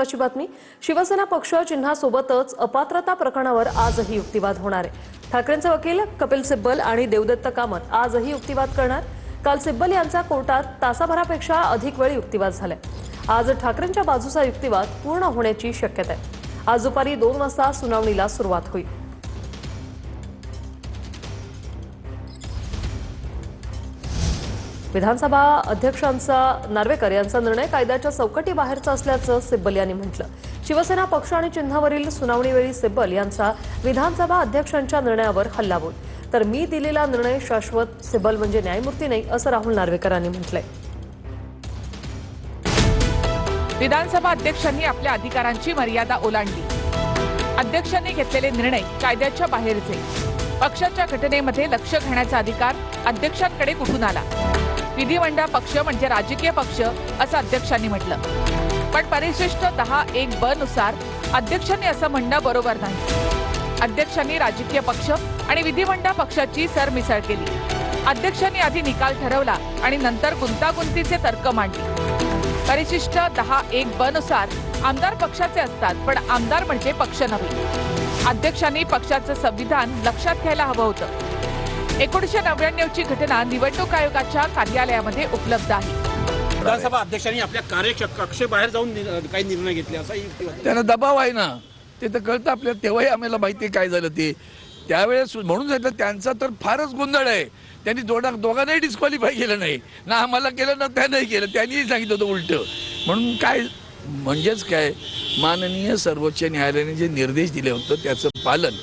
ची बातमी। शिवसेना पक्ष चिन्हासोबतच अपात्रता प्रकरणावर आजही युक्तिवाद होणार आहे। ठाकरेंचे वकील कपिल सिब्बल आणि देवदत्त कामत आजही युक्तिवाद करणार। काल सिब्बल यांचा कोर्टात तासाभरापेक्षा अधिक वेळ युक्तिवाद झालाय। आज ठाकरेंच्या बाजूचा युक्तिवाद पूर्ण होण्याची शक्यता आहे। आज दुपारी 2 वाजता सुनावणीला सुरुवात होईल। विधानसभा अध्यक्षांचा नार्वेकर यांचा निर्णय कायद्याच्या चौकटीबाहेरचा असल्याचं सिब्बल यांनी म्हटलं। शिवसेना पक्ष आणि चिन्हावरील सुनावणीवेळी सिब्बल यांचा विधानसभा अध्यक्षांच्या निर्णयावर हल्लाबोल, तर मी दिलेला निर्णय शाश्वत, सिब्बल म्हणजे न्यायमूर्ती नाही असं राहुल नार्वेकरांनी म्हटलंय। विधानसभा अध्यक्षांनी आपल्या अधिकारांची मर्यादा ओलांडली। अध्यक्षांनी घेतलेले निर्णय कायद्याच्या बाहेरचे। पक्षाच्या घटनेमध्ये लक्ष घेण्याचा अधिकार अध्यक्षांकडे कुठून आला? विधिमंडळ पक्ष म्हणजे राजकीय पक्ष असं अध्यक्षांनी म्हटलं, पण परिशिष्ट 10(1)(ब) नुसार अध्यक्षांनी असं म्हणणं बरोबर नाही। अध्यक्षांनी राजकीय पक्ष आणि विधिमंडळ पक्षाची सरमिसळ केली। अध्यक्षांनी आधी निकाल ठरवला आणि नंतर गुंतागुंतीचे तर्क मांडले। परिशिष्ट 10(1)(ब) नुसार आमदार पक्षाचे असतात, पण आमदार म्हणजे पक्ष नव्हे। अध्यक्षांनी पक्षाचं संविधान लक्षात घ्यायला हवं होतं। 1999 ची घटना निवडणूक आयोगाच्या कार्यालयामध्ये उपलब्ध आहे। विधानसभा अध्यक्षांनी आपल्या कार्यकक्षेबाहेर जाऊन काही निर्णय घेतले असा युक्तिवाद। त्यांना दबाव आहे ना, ते तर कळतं आपल्याला। तेव्हाही आम्हाला माहिती काय झालं ते त्यावेळेस, म्हणून सांगितलं त्यांचा तर फारच गोंधळ आहे। त्यांनी दोघांनाही डिस्क्वालिफाय केलं नाही ना, आम्हाला केलं ना त्यांनाही केलं। त्यांनीही सांगितलं होतं उलटं। म्हणून काय म्हणजेच काय, माननीय सर्वोच्च न्यायालयाने जे निर्देश दिले होते त्याचं पालन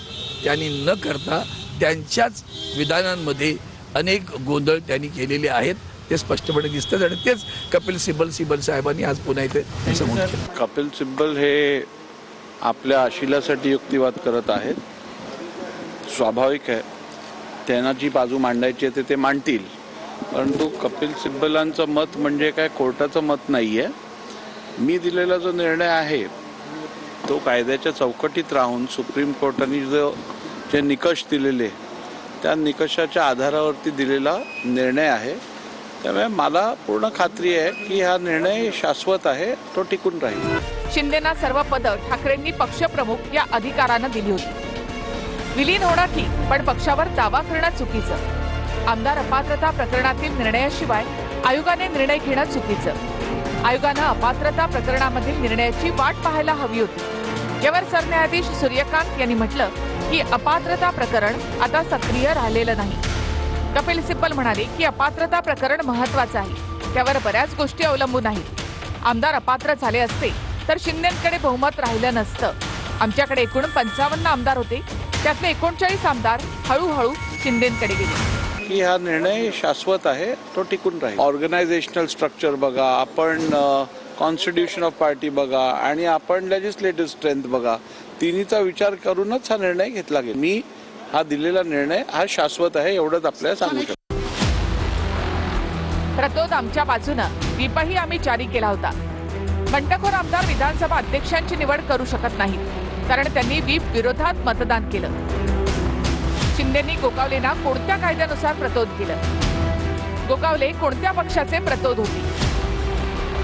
त्यांनी न करता त्यांच्याच विधानांमध्ये अनेक गोंधळ त्यांनी केलेले आहेत, ते स्पष्टपणे दिसतात। आणि तेच कपिल सिब्बल साहेबांनी आज पुन्हा इथे समोर केलं। कपिल सिब्बल हे आपल्या आशिलासाठी युक्तिवाद करत आहेत, स्वाभाविक आहे। त्यांना जी बाजू मांडायची आहे ते मांडतील, परंतु कपिल सिब्बलांचं मत म्हणजे काय कोर्टाचं मत नाही आहे। मी दिलेला जो निर्णय आहे तो कायद्याच्या चौकटीत राहून सुप्रीम कोर्टाने जे निकष दिलेले त्या निकषाच्या आधारावरती दिलेला निर्णय आहे। त्यामुळे मला पूर्ण खात्री आहे की हा निर्णय शाश्वत आहे, तो टिकून राहील। शिंदेना सर्व पद ठाकरेंनी पक्षप्रमुख या अधिकारानं दिली होती। विलीन होणं ठीक, पण पक्षावर दावा करणं चुकीचं। आमदार अपात्रता प्रकरणातील निर्णयाशिवाय आयोगाने निर्णय घेणं चुकीचं। आयोगानं अपात्रता प्रकरणामधील निर्णयाची वाट पाहायला हवी होती। यावर सरन्यायाधीश सूर्यकांत यांनी म्हटलं की अपात्रता प्रकरण आता सक्रिय राहिलेलं नाही। कपिल सिब्बल म्हणाले की अपात्रता प्रकरण महत्त्वाचं आहे, त्यावर बऱ्याच गोष्टी अवलंबून आहेत। आमदार अपात्र झाले असते तर शिंदेंकडे बहुमत राहिलं नसतं। आमच्याकडे एकूण 55 आमदार होते, त्यातले 39 आमदार हळूहळू शिंदेंकडे गेले। की हा निर्णय शाश्वत आहे, तो टिकून राहील। ऑर्गनायझेशनल स्ट्रक्चर बघा, आपण कॉन्स्टिट्यूशन ऑफ पार्टी बघा आणि आपण लेजिस्लेटिव्ह स्ट्रेंथ बघा, तिन्हीचा विचार करूनच हा निर्णय घेतला गेला। मी हा दिलेला निर्णय हा शाश्वत आहे एवढंच आपल्याला सांगू शकतो। प्रतोद आमच्या बाजूनं व्हीपही आम्ही जारी केला होता। बंडखोर आमदार विधानसभा अध्यक्षांची निवड करू शकत नाहीत, कारण त्यांनी व्हीप विरोधात मतदान केलं। शिंदेंनी गोगावलेंना कोणत्या कायद्यानुसार प्रतोद केलं? गोगावले कोणत्या पक्षाचे प्रतोद होते?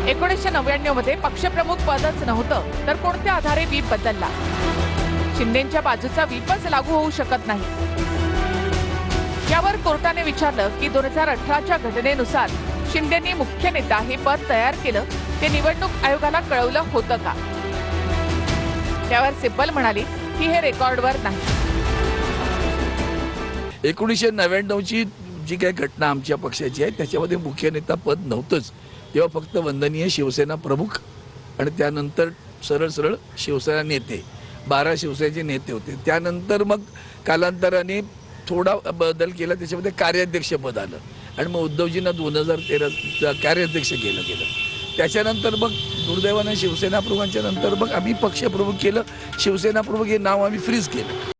1999 मध्ये पक्षप्रमुख पदच नव्हतं, तर कोणत्या आधारे व्हीप बदलला? शिंदेंच्या बाजूचा व्हीपच लागू होऊ शकत नाही। यावर कोर्टाने विचारलं की 2018च्या घटनेनुसार शिंदेंनी मुख्य नेता हे पद तयार केलं, ते निवडणूक आयोगाला कळवलं होतं का? त्यावर सिब्बल म्हणाले की हे रेकॉर्डवर नाही। 1999 ची जी काही घटना आमच्या पक्षाची आहे त्याच्यामध्ये मुख्य नेता पद नव्हतंच। तेव्हा फक्त वंदनीय शिवसेना प्रमुख आणि त्यानंतर सरळ सरळ शिवसेना नेते, 12 शिवसेनेचे नेते होते। त्यानंतर मग कालांतराने थोडा बदल केला, त्याच्यामध्ये कार्याध्यक्ष पद आलं आणि मग उद्धवजींना 2013 कार्याध्यक्ष केलं गेलं। त्याच्यानंतर मग दुर्दैवानं शिवसेना प्रमुखांच्या नंतर मग आम्ही पक्षप्रमुख केलं, शिवसेना प्रमुख हे नाव आम्ही फ्रीज केलं।